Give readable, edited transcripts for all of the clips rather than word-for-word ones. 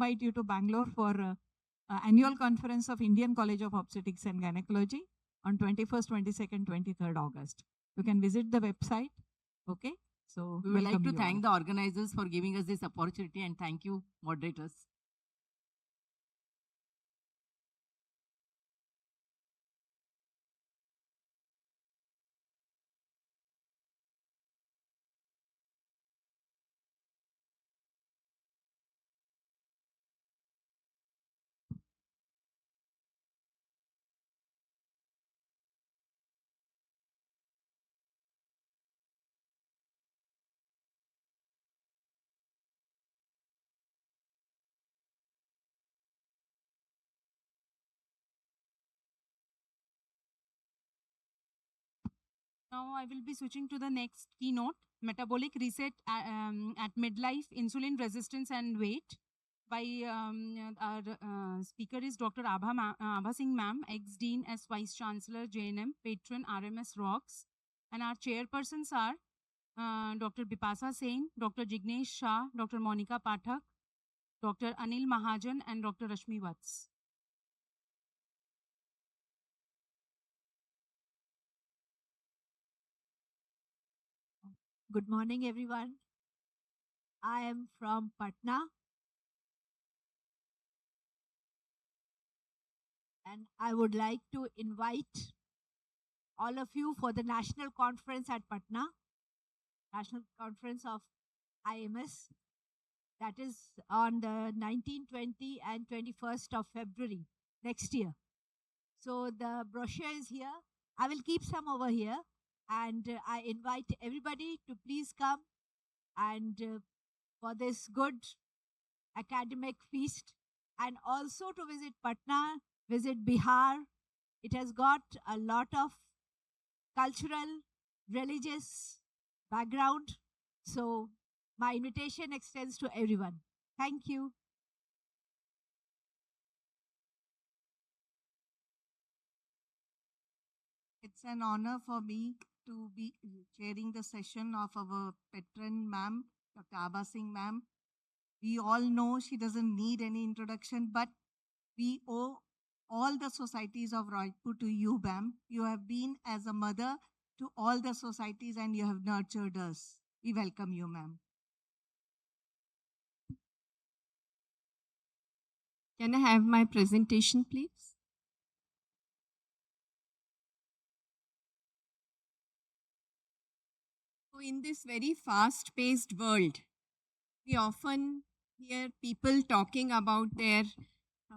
invite you to Bangalore for annual conference of Indian College of Obstetrics and Gynecology on 21st, 22nd, 23rd August. You can visit the website. Okay. So we would like to thank the organizers for giving us this opportunity, and thank you, moderators. Now I will be switching to the next keynote, Metabolic Reset at Midlife, Insulin Resistance and Weight. By our speaker is Dr. Abha Singh ma'am, ex-Dean as Vice Chancellor, JNM, Patron, RMS Rocks. And our chairpersons are Dr. Bipasa Sen, Dr. Jignesh Shah, Dr. Monica Pathak, Dr. Anil Mahajan, and Dr. Rashmi Vats. Good morning, everyone. I am from Patna. And I would like to invite all of you for the national conference at Patna, National Conference of IMS. That is on the 19th, 20th, and 21st of February next year. So the brochure is here. I will keep some over here. And I invite everybody to please come and for this good academic feast, and also to visit Patna, visit Bihar. It has got a lot of cultural, religious background. So my invitation extends to everyone. Thank you. It's an honor for me to be chairing the session of our patron ma'am, Dr. Abha Singh ma'am. We all know she doesn't need any introduction, but we owe all the societies of Raipur to you, ma'am. You have been as a mother to all the societies and you have nurtured us. We welcome you, ma'am. Can I have my presentation, please? So in this very fast-paced world, we often hear people talking about their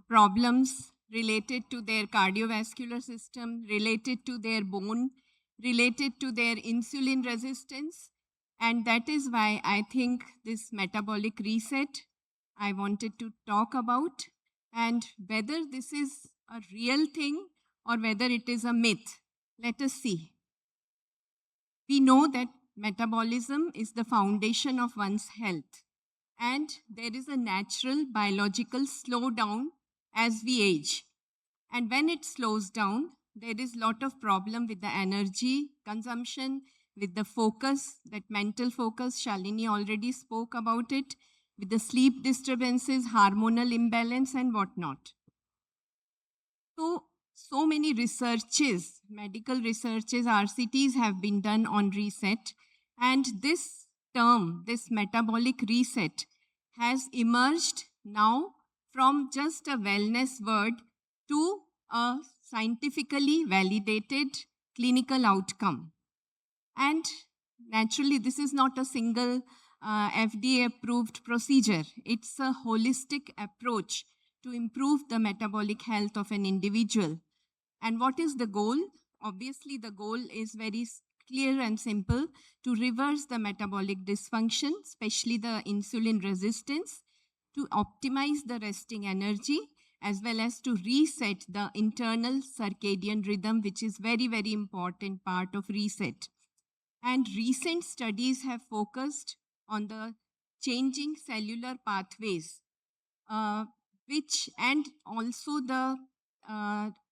problems related to their cardiovascular system, related to their bone, related to their insulin resistance. And that is why I think this metabolic reset I wanted to talk about, and whether this is a real thing or whether it is a myth. Let us see. We know that metabolism is the foundation of one's health, and there is a natural biological slowdown as we age. And when it slows down, there is a lot of problem with the energy consumption, with the focus, that mental focus. Shalini already spoke about it, with the sleep disturbances, hormonal imbalance, and whatnot. So many researches, medical researches, RCTs have been done on reset. And this term, this metabolic reset, has emerged now from just a wellness word to a scientifically validated clinical outcome. And naturally, this is not a single FDA-approved procedure. It's a holistic approach to improve the metabolic health of an individual. And what is the goal? Obviously, the goal is very clear and simple: to reverse the metabolic dysfunction, especially the insulin resistance, to optimize the resting energy, as well as to reset the internal circadian rhythm, which is very, very important part of reset. And recent studies have focused on the changing cellular pathways, and also the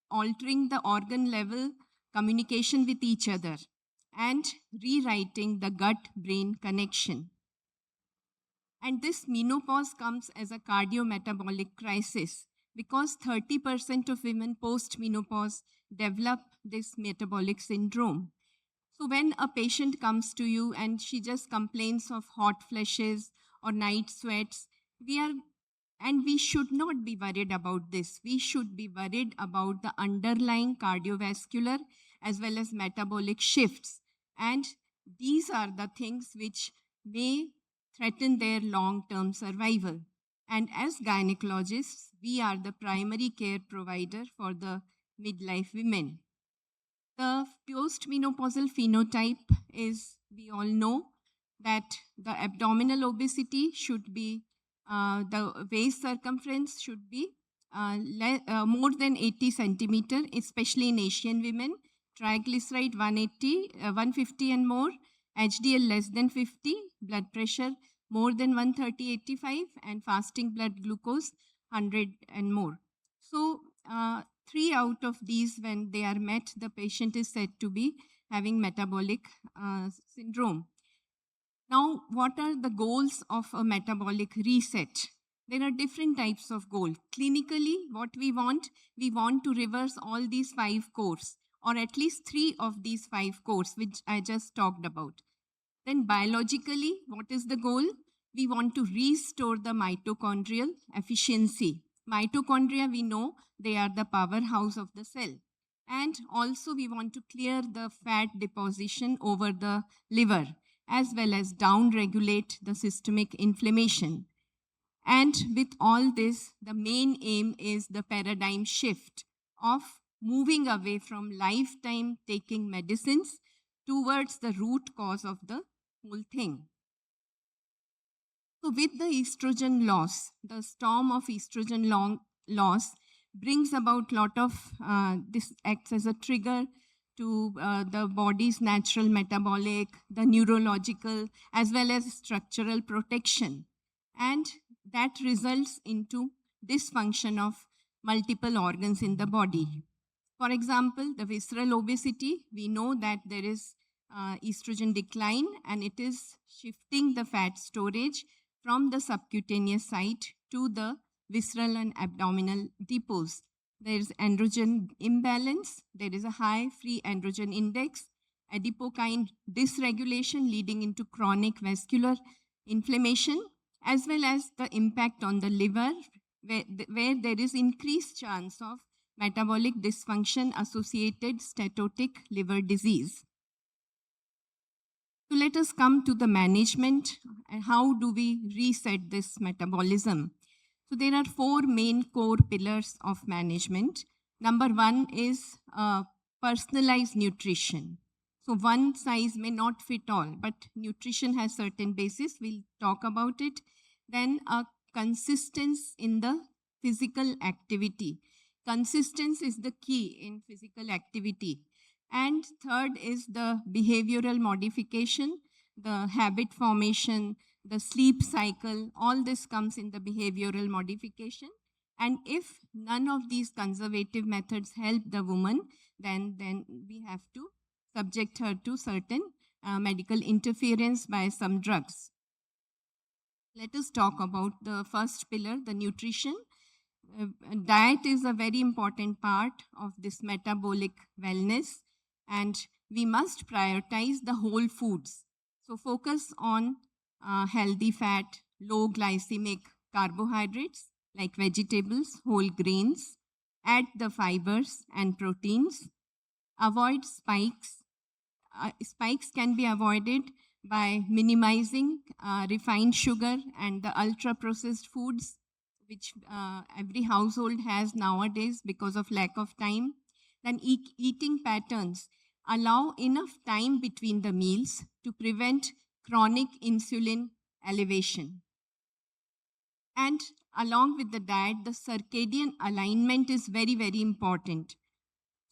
altering the organ level communication with each other, and rewriting the gut-brain connection. And this menopause comes as a cardiometabolic crisis because 30% of women post-menopause develop this metabolic syndrome. So when a patient comes to you and she just complains of hot flushes or night sweats, we should not be worried about this. We should be worried about the underlying cardiovascular as well as metabolic shifts. And these are the things which may threaten their long-term survival. And as gynecologists, we are the primary care provider for the midlife women. The postmenopausal phenotype is, we all know, that the abdominal obesity should be, the waist circumference should be more than 80 centimeter, especially in Asian women. Triglyceride 150 and more, HDL less than 50, blood pressure more than 130/85, and fasting blood glucose 100 and more. So 3 out of these, when they are met, the patient is said to be having metabolic syndrome. Now, what are the goals of a metabolic reset? There are different types of goals. Clinically, what we want to reverse all these 5 cores, or at least 3 of these 5 cores, which I just talked about. Then biologically, what is the goal? We want to restore the mitochondrial efficiency. Mitochondria, we know, they are the powerhouse of the cell. And also we want to clear the fat deposition over the liver, as well as down-regulate the systemic inflammation. And with all this, the main aim is the paradigm shift of moving away from lifetime taking medicines towards the root cause of the whole thing. So with the estrogen loss, the storm of estrogen loss brings about a lot of, this acts as a trigger to the body's natural metabolic, the neurological, as well as structural protection. And that results into dysfunction of multiple organs in the body. For example, the visceral obesity, we know that there is estrogen decline, and it is shifting the fat storage from the subcutaneous site to the visceral and abdominal depots. There is androgen imbalance, there is a high free androgen index, adipokine dysregulation leading into chronic vascular inflammation, as well as the impact on the liver, where there is increased chance of metabolic dysfunction associated steatotic liver disease. So let us come to the management and how do we reset this metabolism. So there are 4 main core pillars of management. Number 1 is personalized nutrition. So one size may not fit all, but nutrition has certain basis. We'll talk about it. Then a consistency in the physical activity. Consistency is the key in physical activity. And third is the behavioral modification, the habit formation, the sleep cycle. All this comes in the behavioral modification. And if none of these conservative methods help the woman, then we have to subject her to certain medical interference by some drugs. Let us talk about the first pillar, the nutrition. Diet is a very important part of this metabolic wellness, and we must prioritize the whole foods. So focus on healthy fat, low glycemic carbohydrates like vegetables, whole grains. Add the fibers and proteins. Avoid spikes. Spikes can be avoided by minimizing refined sugar and the ultra-processed foods, which every household has nowadays because of lack of time. Then eating patterns allow enough time between the meals to prevent chronic insulin elevation. And along with the diet, the circadian alignment is very, very important.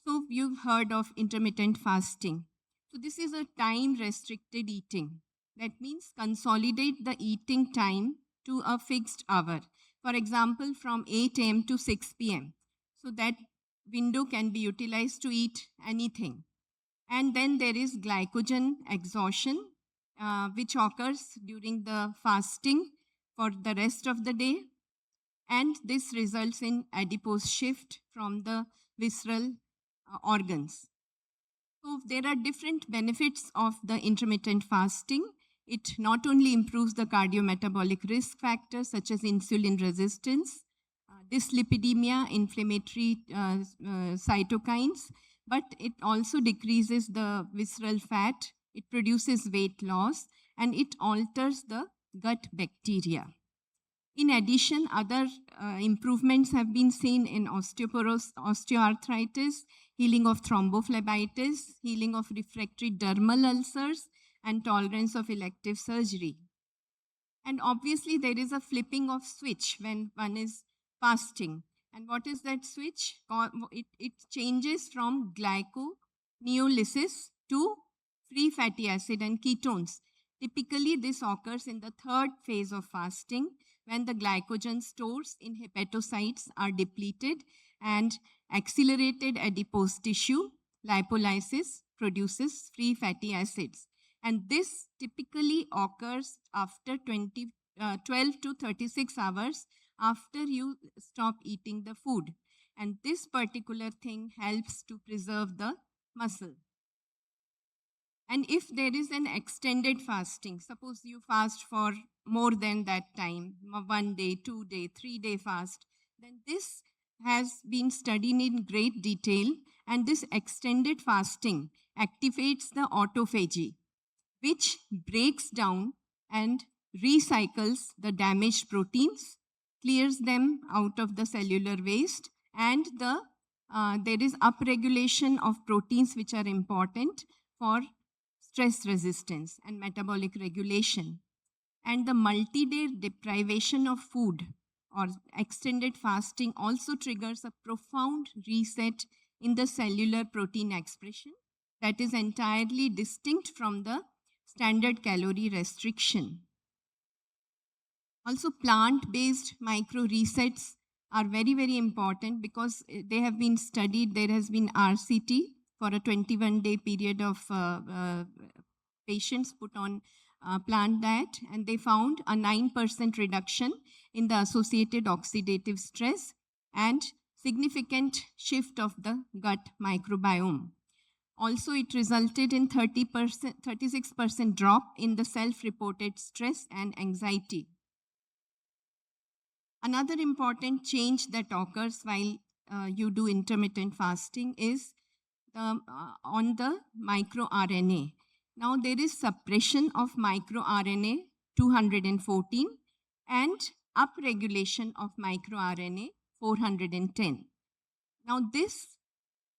So you've heard of intermittent fasting. So this is a time-restricted eating. That means consolidate the eating time to a fixed hour. For example, from 8 a.m. to 6 p.m. So that window can be utilized to eat anything. And then there is glycogen exhaustion, which occurs during the fasting for the rest of the day, and this results in adipose shift from the visceral organs. So there are different benefits of the intermittent fasting. It not only improves the cardiometabolic risk factors such as insulin resistance, dyslipidemia, inflammatory cytokines, but it also decreases the visceral fat, it produces weight loss, and it alters the gut bacteria. In addition, other improvements have been seen in osteoarthritis, healing of thrombophlebitis, healing of refractory dermal ulcers, and tolerance of elective surgery. And obviously, there is a flipping of switch when one is fasting. And what is that switch? It changes from glyconeolysis to free fatty acid and ketones. Typically, this occurs in the third phase of fasting when the glycogen stores in hepatocytes are depleted and accelerated adipose tissue lipolysis produces free fatty acids. And this typically occurs after 12 to 36 hours after you stop eating the food. And this particular thing helps to preserve the muscle. And if there is an extended fasting, suppose you fast for more than that time, 1 day, 2 day, 3 day fast, then this has been studied in great detail, and this extended fasting activates the autophagy, which breaks down and recycles the damaged proteins, clears them out of the cellular waste, and there is upregulation of proteins which are important for stress resistance and metabolic regulation. And the multi-day deprivation of food or extended fasting also triggers a profound reset in the cellular protein expression that is entirely distinct from the standard calorie restriction. Also, plant-based micro resets are very, very important because they have been studied. There has been RCT for a 21-day period of patients put on plant diet, and they found a 9% reduction in the associated oxidative stress and significant shift of the gut microbiome. Also, it resulted in 36% drop in the self-reported stress and anxiety. Another important change that occurs while you do intermittent fasting is on the microRNA. Now, there is suppression of microRNA 214 and upregulation of microRNA 410. Now, this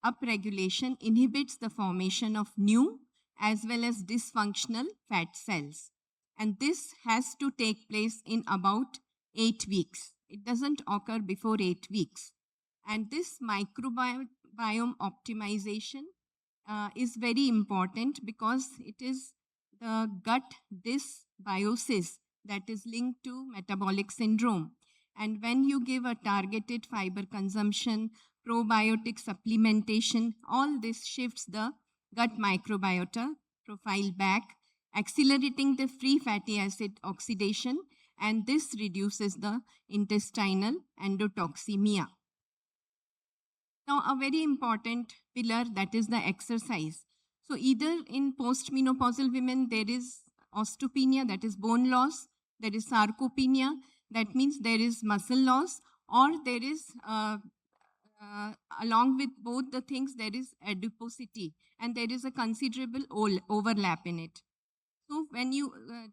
upregulation inhibits the formation of new as well as dysfunctional fat cells. And this has to take place in about 8 weeks. It doesn't occur before 8 weeks. And this microbiome optimization is very important because it is the gut dysbiosis that is linked to metabolic syndrome. And when you give a targeted fiber consumption, probiotic supplementation, all this shifts the gut microbiota profile back, accelerating the free fatty acid oxidation, and this reduces the intestinal endotoxemia. Now, a very important pillar, that is the exercise. So either in postmenopausal women, there is osteopenia, that is bone loss, there is sarcopenia, that means there is muscle loss, or there is, along with both the things, there is adiposity, and there is a considerable overlap in it. So when you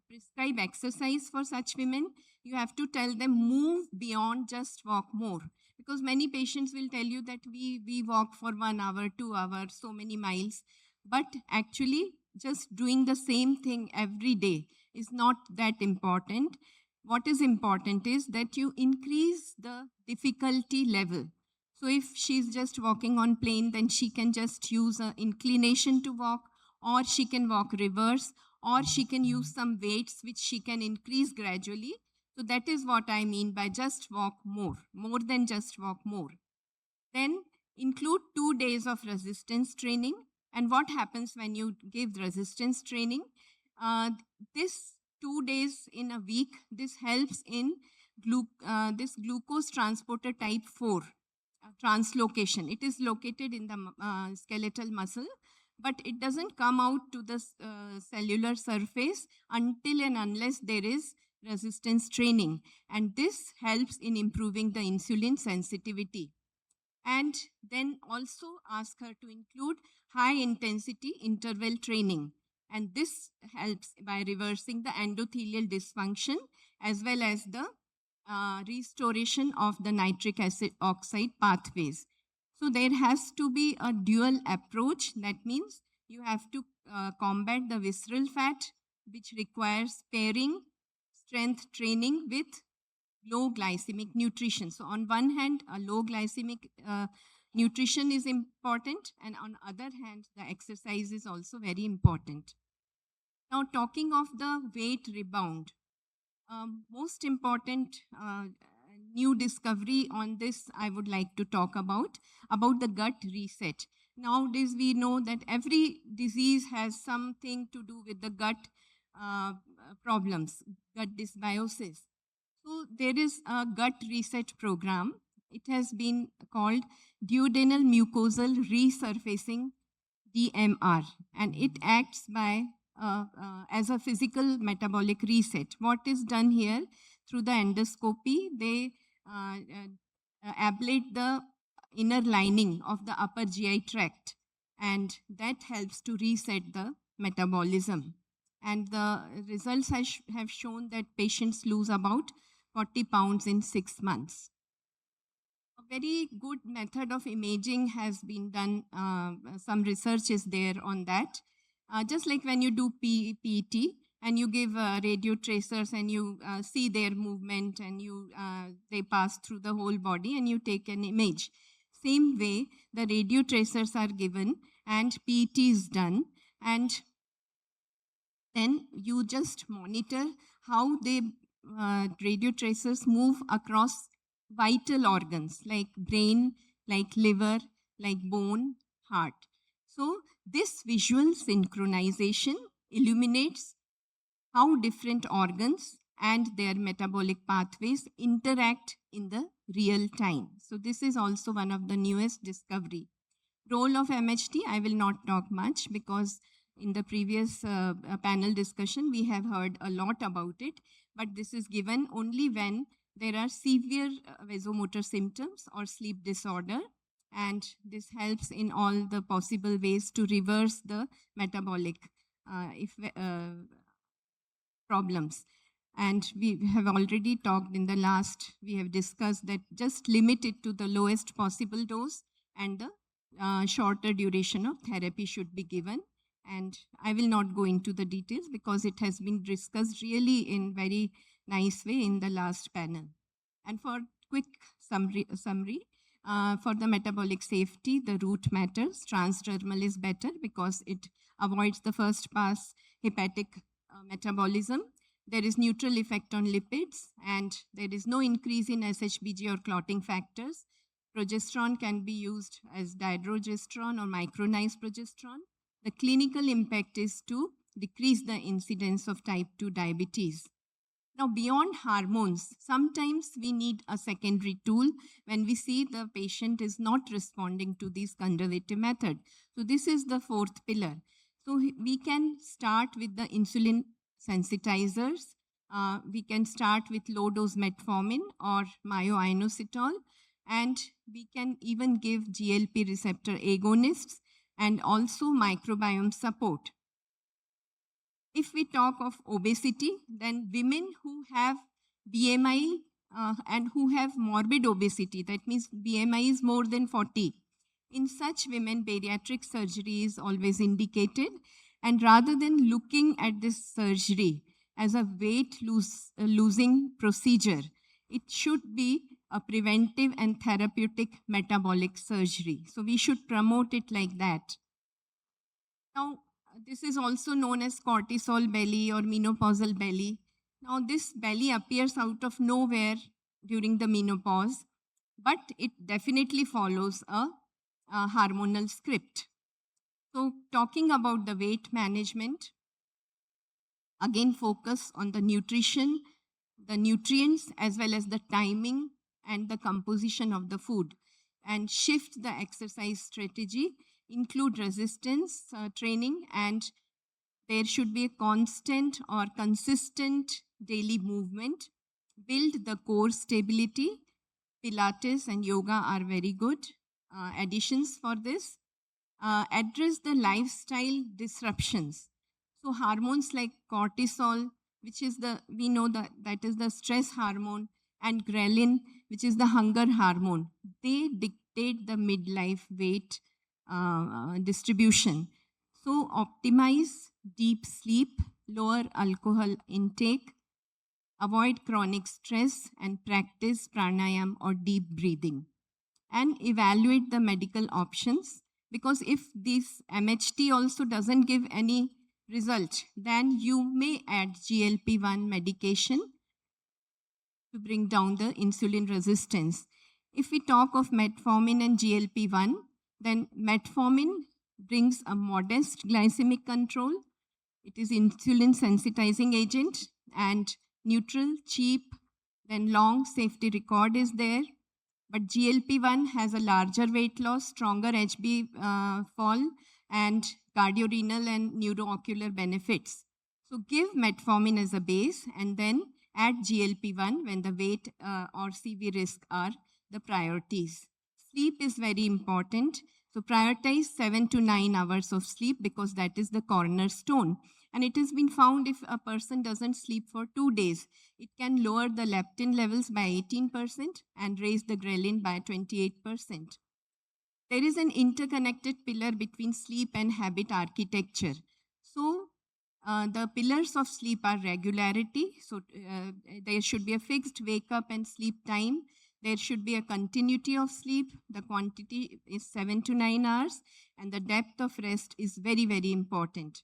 prescribe exercise for such women, you have to tell them move beyond just walk more. Because many patients will tell you that we walk for 1 hour, 2 hours, so many miles. But actually, just doing the same thing every day is not that important. What is important is that you increase the difficulty level. So if she's just walking on plane, then she can just use an inclination to walk, or she can walk reverse, or she can use some weights which she can increase gradually. So that is what I mean by just walk more than just walk more. Then include 2 days of resistance training. And what happens when you give resistance training? This 2 days in a week. This helps in this glucose transporter type 4 translocation. It is located in the skeletal muscle, but it doesn't come out to the cellular surface until and unless there is resistance training. And this helps in improving the insulin sensitivity. And then also ask her to include high intensity interval training. And this helps by reversing the endothelial dysfunction as well as the restoration of the nitric acid oxide pathways. So there has to be a dual approach. That means you have to combat the visceral fat, which requires pairing strength training with low glycemic nutrition. So on one hand, a low glycemic nutrition is important, and on other hand, the exercise is also very important. Now, talking of the weight rebound, most important new discovery on this I would like to talk about the gut reset. Nowadays, we know that every disease has something to do with the gut problems, gut dysbiosis. So there is a gut reset program. It has been called duodenal mucosal resurfacing, DMR, and it acts by as a physical metabolic reset. What is done here through the endoscopy? They ablate the inner lining of the upper GI tract, and that helps to reset the metabolism. And the results have shown that patients lose about 40 pounds in 6 months. A very good method of imaging has been done. Some research is there on that. Just like when you do PET and you give radio tracers and you see their movement and they pass through the whole body and you take an image. Same way, the radio tracers are given and PET is done, and then you just monitor how the radio tracers move across vital organs like brain, like liver, like bone, heart. So this visual synchronization illuminates how different organs and their metabolic pathways interact in the real time. So this is also one of the newest discovery. Role of MHT, I will not talk much because in the previous panel discussion, we have heard a lot about it, but this is given only when there are severe vasomotor symptoms or sleep disorder, and this helps in all the possible ways to reverse the metabolic problems. And we have already talked in the last, we have discussed that just limit it to the lowest possible dose, and the shorter duration of therapy should be given. And I will not go into the details because it has been discussed really in very nice way in the last panel. And for quick summary, for the metabolic safety, the route matters. Transdermal is better because it avoids the first pass hepatic metabolism. There is neutral effect on lipids, and there is no increase in SHBG or clotting factors. Progesterone can be used as dihydrogesterone or micronized progesterone. The clinical impact is to decrease the incidence of type 2 diabetes. Now, beyond hormones, sometimes we need a secondary tool when we see the patient is not responding to this conservative method. So this is the fourth pillar. So we can start with the insulin sensitizers. We can start with low-dose metformin or myoinositol, and we can even give GLP receptor agonists and also microbiome support. If we talk of obesity, then women who have BMI and who have morbid obesity, that means BMI is more than 40, in such women, bariatric surgery is always indicated. And rather than looking at this surgery as a weight losing procedure, it should be a preventive and therapeutic metabolic surgery. So we should promote it like that. Now, this is also known as cortisol belly or menopausal belly. Now, this belly appears out of nowhere during the menopause, but it definitely follows a hormonal script. So, talking about the weight management, Again, focus on the nutrition, the nutrients, as well as the timing and the composition of the food. And shift the exercise strategy, include resistance training, and there should be a constant or consistent daily movement. Build the core stability. Pilates and yoga are very good additions for this. Address the lifestyle disruptions. So hormones like cortisol, which is we know that is the stress hormone, and ghrelin, which is the hunger hormone, they dictate the midlife weight distribution. So optimize deep sleep, lower alcohol intake, avoid chronic stress, and practice pranayam or deep breathing. And evaluate the medical options, because if this MHT also doesn't give any result, then you may add GLP-1 medication to bring down the insulin resistance. If we talk of metformin and GLP-1, then metformin brings a modest glycemic control. It is insulin sensitizing agent and neutral, cheap, then long safety record is there. But GLP-1 has a larger weight loss, stronger HB fall, and cardiorenal and neuroocular benefits. So give metformin as a base and then add GLP-1 when the weight or CV risk are the priorities. Sleep is very important. So prioritize 7 to 9 hours of sleep, because that is the cornerstone. And it has been found if a person doesn't sleep for 2 days, it can lower the leptin levels by 18% and raise the ghrelin by 28%. There is an interconnected pillar between sleep and habit architecture. So the pillars of sleep are regularity. So there should be a fixed wake up and sleep time. There should be a continuity of sleep. The quantity is 7 to 9 hours, and the depth of rest is very, very important.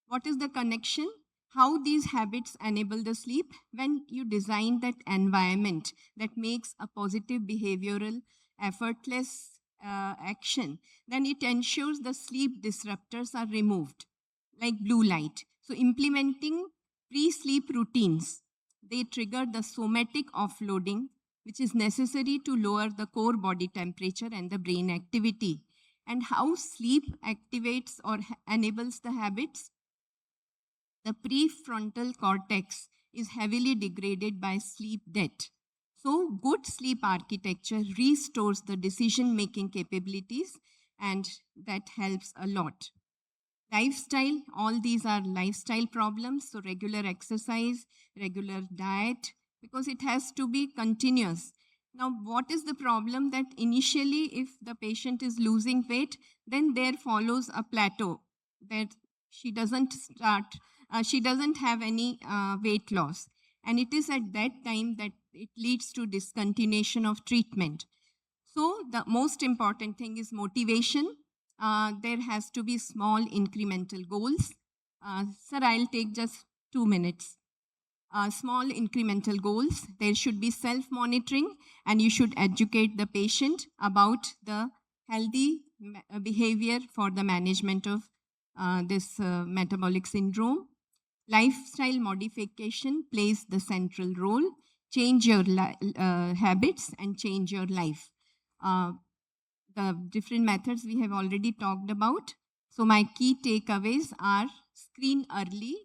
What is the connection? How these habits enable the sleep? When you design that environment that makes a positive behavioral, effortless action, then it ensures the sleep disruptors are removed, like blue light. So implementing pre-sleep routines, they trigger the somatic offloading, which is necessary to lower the core body temperature and the brain activity. And how sleep activates or enables the habits? The prefrontal cortex is heavily degraded by sleep debt. So good sleep architecture restores the decision-making capabilities, and that helps a lot. Lifestyle, all these are lifestyle problems. So regular exercise, regular diet, because it has to be continuous. Now, what is the problem? That initially, if the patient is losing weight, then there follows a plateau, that she doesn't have any weight loss. And it is at that time that it leads to discontinuation of treatment. So the most important thing is motivation. There has to be small incremental goals. Sir, I'll take just 2 minutes. Small incremental goals. There should be self-monitoring, and you should educate the patient about the healthy behavior for the management of this metabolic syndrome. Lifestyle modification plays the central role. Change your habits and change your life. The different methods we have already talked about. So my key takeaways are: screen early,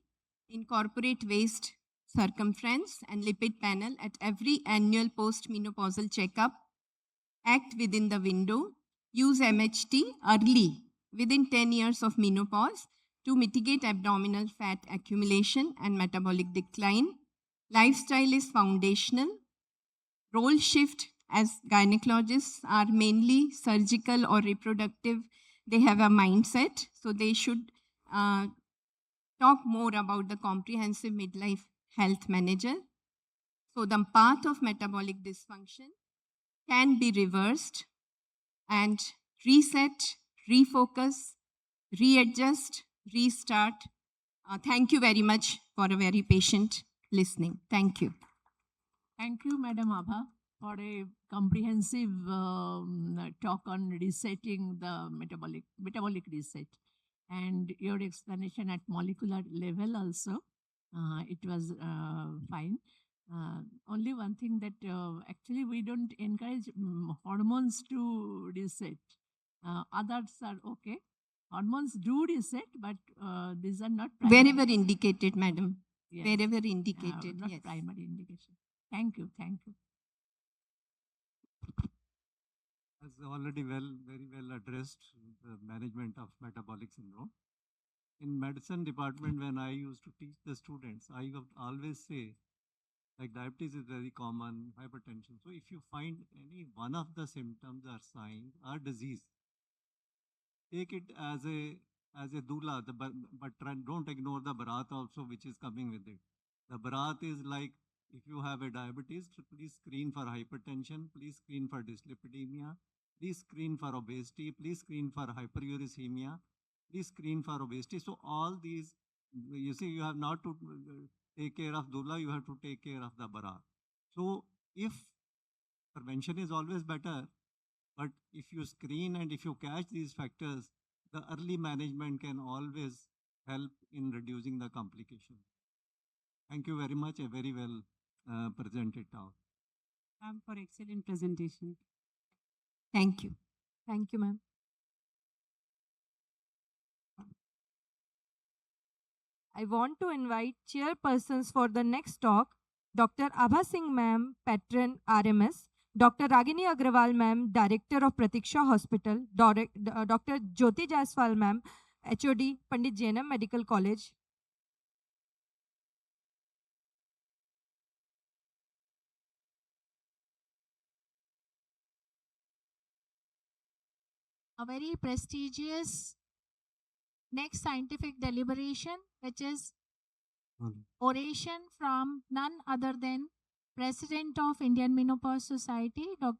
incorporate waist circumference and lipid panel at every annual post-menopausal checkup, act within the window, use MHT early within 10 years of menopause to mitigate abdominal fat accumulation and metabolic decline. Lifestyle is foundational. Role shift, as gynecologists are mainly surgical or reproductive, they have a mindset, so they should talk more about the comprehensive midlife health manager. So the path of metabolic dysfunction can be reversed, and reset, refocus, readjust, restart. Thank you very much for a very patient listening. Thank you. Thank you, Madam Abha, for a comprehensive talk on resetting the metabolic reset, and your explanation at molecular level also It was fine. Only one thing that actually we don't encourage hormones to reset. Others are okay. Hormones do reset, but these are not primary. Wherever indicated, madam. Yes. Wherever indicated. Not Yes. primary indication. Thank you. Thank you. Has already very well addressed the management of metabolic syndrome. In medicine department, when I used to teach the students, I would always say, like diabetes is very common, hypertension. So if you find any one of the symptoms or signs or disease, take it as a doula, but don't ignore the barat also, which is coming with it. The barat is like, if you have a diabetes, please screen for hypertension, please screen for dyslipidemia, please screen for obesity, please screen for hyperuricemia, please screen for obesity. So all these, you see, you have not to take care of doula, you have to take care of the barat. So if prevention is always better, but if you screen and if you catch these factors, the early management can always help in reducing the complication. Thank you very much. A very well presented talk. Ma'am, for excellent presentation. Thank you. Thank you, ma'am. I want to invite chairpersons for the next talk, Dr. Abha Singh ma'am, patron RMS, Dr. Ragini Agrawal ma'am, director of Pratiksha Hospital, Dr. Jyoti Jaiswal ma'am, HOD, Pandit Jainam Medical College. A very prestigious next scientific deliberation, which is oration from none other than President of Indian Menopause Society, Dr.